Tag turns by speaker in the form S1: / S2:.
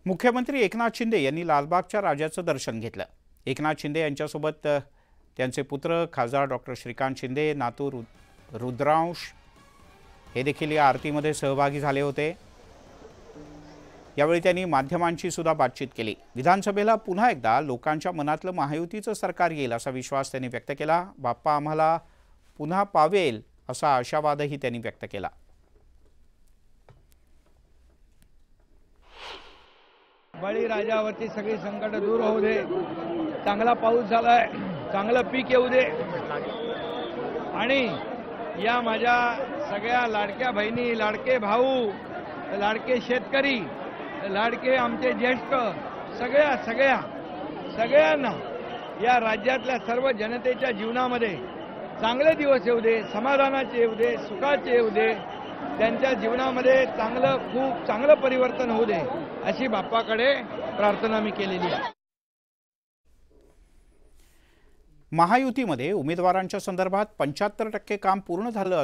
S1: मुख्यमंत्री एकनाथ शिंदे यांनी लालबागच्या राजाचं दर्शन घेतलं। एकनाथ शिंदे यांच्यासोबत त्यांचे पुत्र खासदार डॉक्टर श्रीकांत शिंदे, नातू रुद्रांश हे देखील या आरतीमध्ये सहभागी झाले होते। यावेळी त्यांनी माध्यमांशी सुद्धा बातचीत केली। विधानसभेला पुन्हा एकदा लोकांच्या मनातलं महायुतीचं सरकार येईल असा विश्वास त्यांनी व्यक्त केला। बाप्पा आम्हाला पुन्हा पावेल असा आशावादही त्यांनी व्यक्त केला।
S2: बळीराजावरची सगळी संकट दूर होऊ दे, चांगला पाऊस झालाय, चांगलं पीक येऊ दे आणि या माझ्या सगळ्या लाडक्या बहिणी, लाडके भाऊ, लाडके शेतकरी, लाडके आमचे ज्येष्ठ सगळ्यांना या राज्यातल्या सर्व जनतेच्या जीवनामध्ये चांगले दिवस येऊ दे, समाधानाचे येऊ दे, सुखाचे येऊ दे, त्यांच्या जीवनामध्ये खूप चांगलं परिवर्तन होऊ दे अशी बाप्पाकडे प्रार्थना मी केलेली आहे।
S1: महायुतीमध्ये उमेदवारांच्या संदर्भात 75% काम पूर्ण झालं